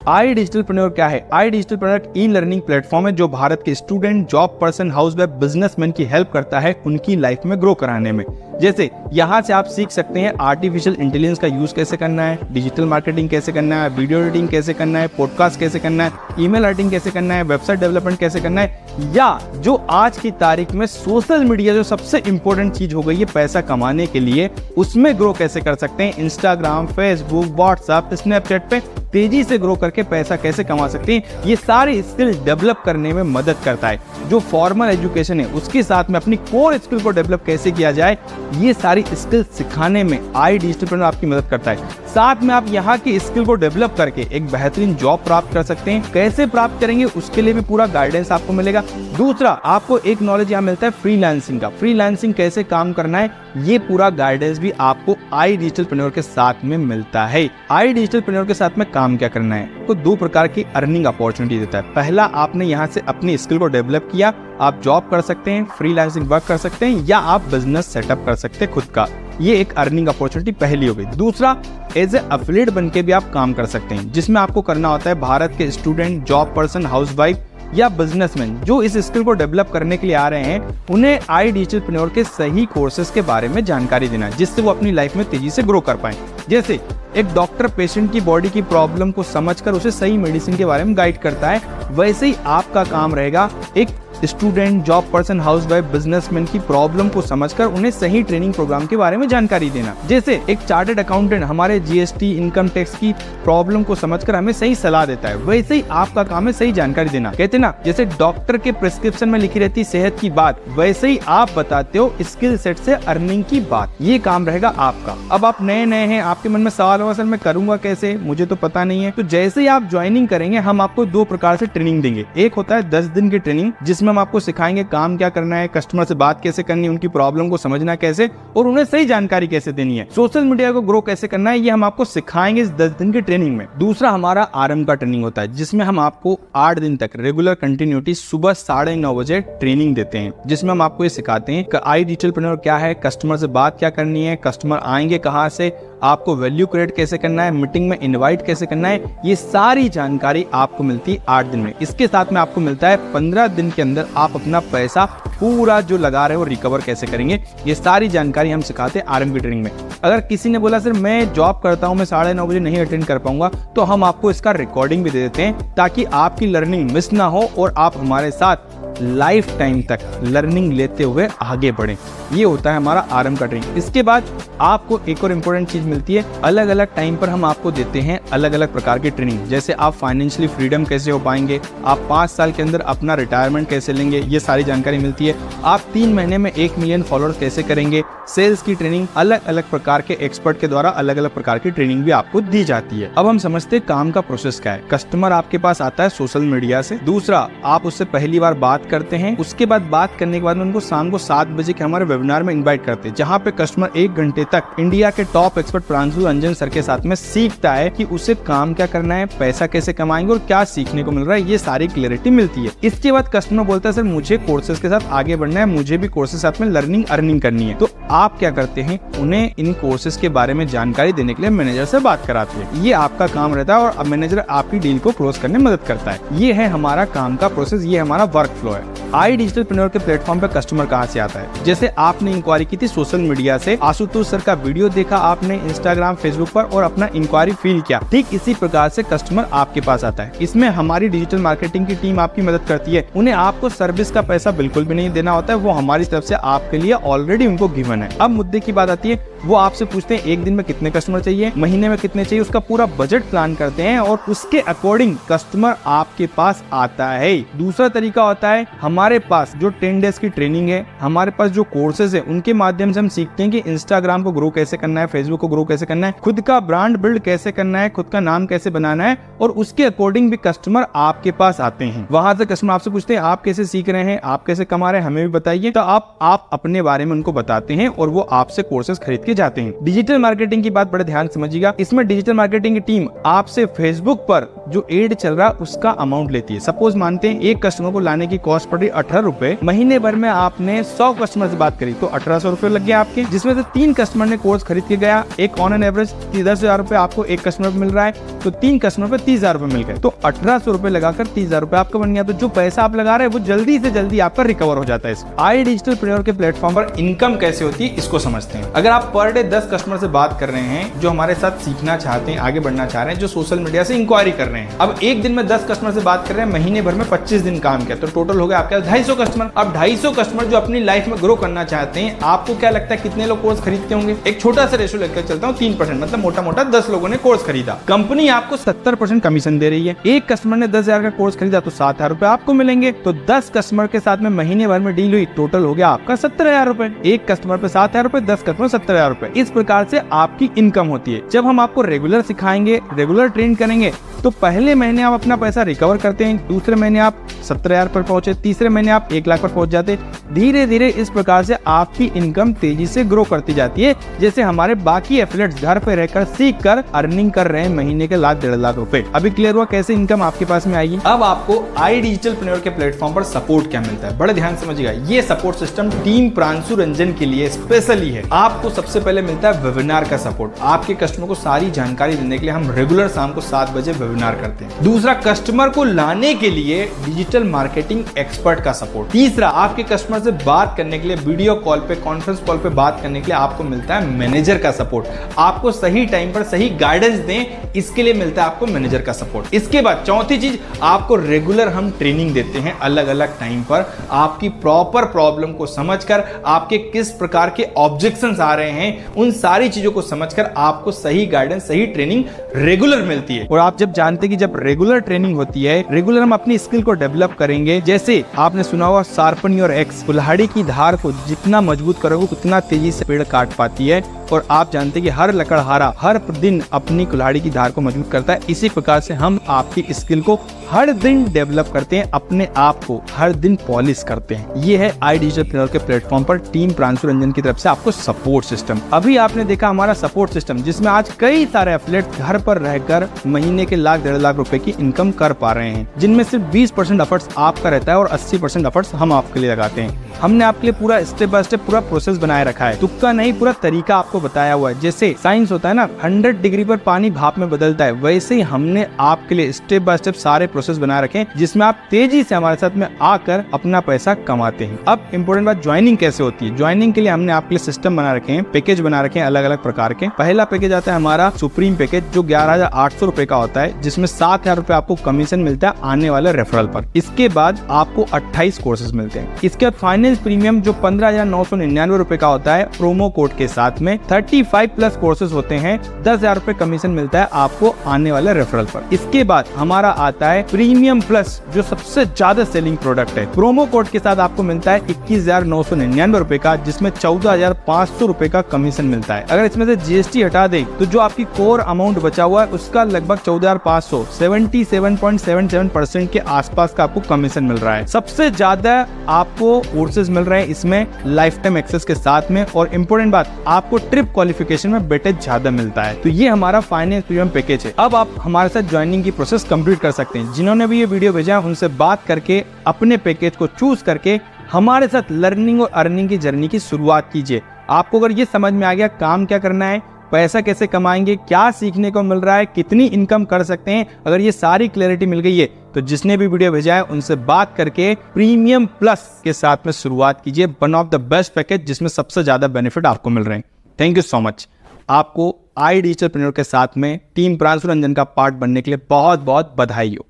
आई डिजिटलप्रेन्योर क्या है? आई डिजिटलप्रेन्योर एक ई लर्निंग प्लेटफॉर्म है जो भारत के student, job person, housewife, businessman की हेल्प करता है उनकी लाइफ में ग्रो कराने में। जैसे यहाँ से आप सीख सकते हैं आर्टिफिशियल इंटेलिजेंस का यूज कैसे करना है, डिजिटल मार्केटिंग कैसे करना है, वीडियो एडिटिंग कैसे करना है, पॉडकास्ट कैसे करना है, ईमेल राइटिंग कैसे करना है, वेबसाइट डेवलपमेंट कैसे करना है, या जो आज की तारीख में सोशल मीडिया जो सबसे इंपॉर्टेंट चीज हो गई है पैसा कमाने के लिए, उसमें ग्रो कैसे कर सकते हैं। इंस्टाग्राम, फेसबुक, व्हाट्सएप, स्नैपचैट पे तेजी से ग्रो करके पैसा कैसे कमा सकते हैं, ये सारी स्किल डेवलप करने में मदद करता है। जो फॉर्मल एजुकेशन है उसके साथ में अपनी कोर स्किल को डेवलप कैसे किया जाए, ये सारी स्किल सिखाने में आई डिजिटलप्रेन्योर आपकी मदद करता है। साथ में आप यहाँ की स्किल को डेवलप करके एक बेहतरीन जॉब प्राप्त कर सकते हैं। कैसे प्राप्त करेंगे उसके लिए भी पूरा गाइडेंस आपको मिलेगा। दूसरा, आपको एक नॉलेज यहाँ मिलता है फ्रीलांसिंग का। फ्रीलांसिंग कैसे काम करना है, ये पूरा गाइडेंस भी आपको आई डिजिटलप्रेन्योर के साथ में मिलता है। आई डिजिटलप्रेन्योर के साथ में काम क्या करना है, तो दो प्रकार की अर्निंग अपॉर्चुनिटी देता है। पहला, आपने यहाँ से अपनी स्किल को डेवलप किया, आप जॉब कर सकते हैं, फ्रीलांसिंग वर्क कर सकते हैं, या आप बिजनेस सेटअप कर सकते हैं खुद का। ये एक अर्निंग अपॉर्चुनिटी पहली हो गई। दूसरा, एज ए एफिलिएट बन के भी आप काम कर सकते हैं, जिसमें आपको करना होता है भारत के स्टूडेंट, जॉब पर्सन, हाउसवाइफ या बिजनेसमैन जो इस स्किल को डेवलप करने के लिए आ रहे हैं, उन्हें आई डिजिटलप्रेन्योर के सही कोर्सेज के बारे में जानकारी देना है, जिससे वो अपनी लाइफ में तेजी से ग्रो कर पाए। जैसे एक डॉक्टर पेशेंट की बॉडी की प्रॉब्लम को समझकर उसे सही मेडिसिन के बारे में गाइड करता है, वैसे ही आपका काम रहेगा एक student, job person, housewife, businessman की प्रॉब्लम को समझकर उन्हें सही ट्रेनिंग प्रोग्राम के बारे में जानकारी देना। जैसे एक चार्टर्ड अकाउंटेंट हमारे जीएसटी, इनकम टैक्स की प्रॉब्लम को समझकर हमें सही सलाह देता है, वैसे ही आपका काम है सही जानकारी देना। कहते ना, जैसे डॉक्टर के प्रिस्क्रिप्शन में लिखी रहती सेहत की बात, वैसे ही आप बताते हो स्किल सेट से अर्निंग की बात। ये काम रहेगा आपका। अब आप नए नए हैं, आपके मन में सवाल होगा, सर मैं करूंगा कैसे, मुझे तो पता नहीं है। तो जैसे ही आप ज्वाइनिंग करेंगे, हम आपको दो प्रकार से ट्रेनिंग देंगे। एक होता है 10 दिन की ट्रेनिंग, जिसमें हम आपको सिखाएंगे काम क्या करना है, कस्टमर से बात कैसे करनी है, उनकी प्रॉब्लम को समझना कैसे और उन्हें सही जानकारी कैसे देनी है, सोशल मीडिया को ग्रो कैसे करना है, ये हम आपको सिखाएंगे इस 10 दिन की ट्रेनिंग में। दूसरा हमारा आरएम का ट्रेनिंग होता है, जिसमें हम आपको 8 दिन तक रेगुलर कंटिन्यूटी सुबह 9:30 बजे ट्रेनिंग देते हैं, जिसमें हम आपको ये सिखाते हैं कि आई डिजिटलप्रेन्योर क्या है, कस्टमर से बात क्या करनी है, कस्टमर आएंगे कहाँ से, आपको वैल्यू क्रिएट कैसे करना है, मीटिंग में इनवाइट कैसे करना है, ये सारी जानकारी आपको मिलती है 8 दिन में। इसके साथ में आपको मिलता है 15 दिन के अंदर आप अपना पैसा पूरा जो लगा रहे हो रिकवर कैसे करेंगे। ये सारी जानकारी हम सिखाते हैं आरएम की ट्रेनिंग में। अगर किसी ने बोला सर मैं जॉब करता हूँ, मैं 9:30 बजे नहीं अटेंड कर पाऊंगा, तो हम आपको इसका रिकॉर्डिंग भी दे देते हैं, ताकि आपकी लर्निंग मिस ना हो और आप हमारे साथ लाइफ टाइम तक लर्निंग लेते हुए आगे बढ़ें। ये होता है हमारा आरएम का ट्रेनिंग। इसके बाद आपको एक और इम्पोर्टेंट चीज मिलती है, अलग अलग टाइम पर हम आपको देते हैं अलग अलग प्रकार की ट्रेनिंग। जैसे आप फाइनेंशियली फ्रीडम कैसे हो पाएंगे, आप 5 साल के अंदर अपना रिटायरमेंट कैसे लेंगे, ये सारी जानकारी मिलती है। आप 3 महीने में 1 मिलियन फॉलोअर्स कैसे करेंगे, सेल्स की ट्रेनिंग, अलग अलग प्रकार के एक्सपर्ट के द्वारा अलग अलग प्रकार की ट्रेनिंग भी आपको दी जाती है। अब हम समझते हैं काम का प्रोसेस क्या है। कस्टमर आपके पास आता है सोशल मीडिया से। दूसरा, आप उससे पहली बार बात करते हैं, उसके बाद बात करने के बाद उनको शाम को 7 बजे के हमारे वेबिनार में इनवाइट करते हैं, जहाँ पे कस्टमर 1 घंटे तक इंडिया के top expert Pranshu Ranjan sir के साथ में सीखता है कि उसे काम क्या करना है, पैसा कैसे कमाएंगे और क्या सीखने को मिल रहा है, ये सारी क्लैरिटी मिलती है। इसके बाद कस्टमर बोलता है सर मुझे कोर्सेज के साथ आगे बढ़ना है, मुझे भी कोर्सेज साथ में लर्निंग अर्निंग करनी है। तो आप क्या करते हैं, उन्हें इन कोर्सेज के बारे में जानकारी देने के लिए मैनेजर से बात कराते हैं। ये आपका काम रहता है और मैनेजर आपकी डील को क्लोज करने में मदद करता है। ये है हमारा काम का प्रोसेस, ये हमारा वर्क फ्लो है। आई डिजिटलप्रेन्योर के प्लेटफॉर्म पे कस्टमर कहाँ से आता है? जैसे आपने इंक्वायरी की थी सोशल मीडिया से, आशुतोष सर का वीडियो देखा आपने इंस्टाग्राम, फेसबुक पर और अपना इंक्वायरी फील किया, ठीक इसी प्रकार से कस्टमर आपके पास आता है। इसमें हमारी डिजिटल मार्केटिंग की टीम आपकी मदद करती है। उन्हें आपको सर्विस का पैसा बिल्कुल भी नहीं देना होता है, वो हमारी तरफ से आपके लिए ऑलरेडी उनको गिवन है। अब मुद्दे की बात आती है, वो आपसे पूछते हैं एक दिन में कितने कस्टमर चाहिए, महीने में कितने चाहिए, उसका पूरा बजट प्लान करते हैं और उसके अकॉर्डिंग कस्टमर आपके पास आता है। दूसरा तरीका होता है, हमारे पास जो 10 डेज की ट्रेनिंग है, हमारे पास जो कोर्सेज है, उनके माध्यम से हम सीखते हैं कि इंस्टाग्राम को ग्रो कैसे करना है, फेसबुक को ग्रो कैसे करना है, खुद का ब्रांड बिल्ड कैसे करना है, खुद का नाम कैसे बनाना है, और उसके अकॉर्डिंग भी कस्टमर आपके पास आते हैं। वहां से कस्टमर आपसे पूछते हैं आप कैसे सीख रहे हैं, आप कैसे कमा रहे हैं, हमें भी बताइए। तो आप अपने बारे में उनको बताते हैं और वो आपसे कोर्सेज खरीद के जाते हैं। डिजिटल मार्केटिंग की बात बड़े ध्यान से समझिएगा। इसमें डिजिटल मार्केटिंग की टीम आपसे फेसबुक पर जो एड चल रहा है उसका अमाउंट लेती है। सपोज मानते हैं एक कस्टमर को लाने की कॉस्ट पड़ रही ₹18, महीने भर में आपने 100 कस्टमर से बात करी तो 1800 रुपए लग गया आपके, जिसमें से 3 कस्टमर ने कोर्स खरीद के गया, एक ऑन एन एवरेज 10,000 रुपए आपको एक कस्टमर पे मिल रहा है, तो 3 कस्टमर पे 30,000 रुपए मिल गए, तो 1800 रुपए लगाकर 30,000 रुपए आपका बन गया। तो जो पैसा आप लगा रहे हैं वो जल्दी से जल्दी आपका रिकवर हो जाता है। आई डिजिटलप्रेन्योर के प्लेटफॉर्म पर इनकम कैसे होती है इसको समझते हैं। अगर आप पर डे 10 कस्टमर से बात कर रहे हैं जो हमारे साथ सीखना चाहते हैं, आगे बढ़ना चाह रहे हैं, जो सोशल मीडिया से इंक्वायरी कर रहे हैं, अब एक दिन में 10 कस्टमर से बात कर रहे हैं, महीने भर में 25 दिन काम किया, तो टोटल हो गया आपके 250 कस्टमर। अब 250 कस्टमर जो अपनी लाइफ में ग्रो करना चाहते हैं, आपको क्या लगता है कितने लोग कोर्स खरीदते होंगे? एक छोटा सा रेशो लेकर चलता हूँ, 3%, मतलब मोटा मोटा 10 लोगों ने कोर्स खरीदा, कंपनी आपको 70% कमीशन दे रही है। एक कस्टमर ने 10,000 का कोर्स खरीदा तो 7,000 रुपए आपको मिलेंगे, तो 10 कस्टमर के साथ में महीने भर में डील हुई, टोटल हो गया आपका 17,000 रुपए। एक कस्टमर पे 7,000 रुपए, 10 कस्टमर 17,000 रुपए। इस प्रकार से आपकी इनकम होती है। जब हम आपको रेगुलर सिखाएंगे, रेगुलर ट्रेन करेंगे, तो पहले महीने आप अपना पैसा रिकवर करते हैं, दूसरे महीने आप 17,000 पर पहुंचे, तीसरे महीने आप 1 लाख पर पहुंच जाते। धीरे धीरे इस प्रकार से आपकी इनकम तेजी से ग्रो करती जाती है, जैसे हमारे बाकी एफिलिएट्स घर पे रहकर सीख कर अर्निंग कर रहे हैं महीने के 1,00,000 1.5 लाख रुपए। अभी क्लियर हुआ कैसे इनकम आपके पास में आएगी। अब आपको आई डिजिटलप्रेन्योर के प्लेटफॉर्म पर सपोर्ट क्या मिलता है, बड़े ध्यान समझिएगा। ये support system team Pranshu Ranjan के लिए स्पेशली है। आपको सबसे पहले मिलता है वेबिनार का सपोर्ट। आपके कस्टमर को सारी जानकारी देने के लिए हम रेगुलर शाम को 7 बजे वेबिनार करते हैं। दूसरा, कस्टमर को लाने के लिए डिजिटल मार्केटिंग एक्सपर्ट का सपोर्ट। तीसरा, आपके कस्टमर से बात करने के लिए वीडियो कॉल पे, कॉन्फ्रेंस कॉल पे बात करने के लिए आपको मिलता है मैनेजर का सपोर्ट। आपको सही टाइम पर सही गाइडेंस दें, इसके लिए मिलता है आपको मैनेजर का सपोर्ट। इसके बाद चौथी चीज, आपको रेगुलर हम ट्रेनिंग देते हैं अलग अलग टाइम पर। आपकी प्रॉपर प्रॉब्लम को समझकर, आपके किस प्रकार के ऑब्जेक्शंस आ रहे हैं, उन सारी चीजों को समझकर आपको सही गाइडेंस, सही ट्रेनिंग रेगुलर मिलती है। और आप जब जानते कि जब रेगुलर ट्रेनिंग होती है, रेगुलर हम अपनी स्किल को डेवलप करेंगे। जैसे आपने सुना होगा शार्पन योर एक्स, कुल्हाड़ी की धार को जितना मजबूत करोगे उतना तेजी से पेड़ काट पाती है। और आप जानते हैं कि हर लकड़हारा हर दिन अपनी कुल्हाड़ी की धार को मजबूत करता है। इसी प्रकार से हम आपकी स्किल को हर दिन डेवलप करते हैं, अपने आप को हर दिन पॉलिश करते हैं। ये है आई डिजिटलप्रेन्योर के प्लेटफॉर्म पर टीम प्रांशु रंजन की तरफ से आपको सपोर्ट सिस्टम। अभी आपने देखा हमारा सपोर्ट सिस्टम, जिसमें आज कई सारे एफिलिएट घर पर रहकर महीने के 1,00,000 1.5 लाख रुपए की इनकम कर पा रहे हैं, जिनमें सिर्फ 20% एफर्ट्स आपका रहता है और 80% एफर्ट्स हम आपके लिए लगाते हैं। हमने आपके लिए पूरा स्टेप बाय स्टेप पूरा प्रोसेस बनाए रखा है, तुक्का नहीं, पूरा तरीका आपको बताया हुआ है। जैसे साइंस होता है ना, 100 डिग्री पर पानी भाप में बदलता है, वैसे ही हमने आपके लिए स्टेप बाय स्टेप सारे प्रोसेस बनाए रखे हैं, जिसमें आप तेजी से हमारे साथ में आकर अपना पैसा कमाते हैं। अब इंपॉर्टेंट बात, ज्वाइनिंग कैसे होती है। ज्वाइनिंग के लिए हमने आपके लिए सिस्टम बना रखे हैं, पैकेज बना रखे हैं अलग अलग प्रकार के। पहला पैकेज आता है हमारा सुप्रीम पैकेज, जो 11,800 रुपए का होता है, जिसमें 7,000 रुपए आपको कमीशन मिलता है आने वाले रेफरल पर। इसके बाद आपको 28 कोर्सेज मिलते हैं। इसके बाद फाइनेंस प्रीमियम जो 15,999 रुपए का होता है, प्रोमो कोड के साथ में 35 प्लस कोर्सेज होते हैं, 10,000 रुपए कमीशन मिलता है आपको आने वाले रेफरल पर। इसके बाद हमारा आता है प्रीमियम प्लस, जो सबसे ज्यादा सेलिंग प्रोडक्ट है। प्रोमो कोड के साथ आपको मिलता है 21,999 रुपए का, जिसमें 14,500 रुपए का कमीशन मिलता है। अगर इसमें से जीएसटी हटा दे तो जो आपकी कोर अमाउंट बचा हुआ है उसका लगभग 14,500, 77.77% के आसपास का आपको कमीशन मिल रहा है। सबसे ज्यादा आपको कोर्सेज मिल रहे हैं इसमें लाइफ टाइम एक्सेस के साथ में, और इम्पोर्टेंट बात, आपको ट्रिप क्वालिफिकेशन में वेटेज ज्यादा मिलता है। तो ये हमारा फाइनेंस प्रीमियम पैकेज है। अब आप हमारे साथ ज्वाइनिंग की प्रोसेस कंप्लीट कर सकते हैं। जिन्होंने भी ये वीडियो भेजा है उनसे बात करके अपने पैकेज को चूज करके हमारे साथ लर्निंग और अर्निंग की जर्नी की शुरुआत कीजिए। आपको अगर ये समझ में आ गया काम क्या करना है, पैसा कैसे कमाएंगे, क्या सीखने को मिल रहा है, कितनी इनकम कर सकते हैं, अगर ये सारी क्लैरिटी मिल गई है तो जिसने भी वीडियो भेजा है उनसे बात करके प्रीमियम प्लस के साथ में शुरुआत कीजिए। One of the best package जिसमें सबसे ज्यादा बेनिफिट आपको मिल रहे हैं। Thank you so much. आपको आई डिजिटलप्रेन्योर के साथ में टीम प्रांशु रंजन का पार्ट बनने के लिए बहुत बहुत बधाई हो।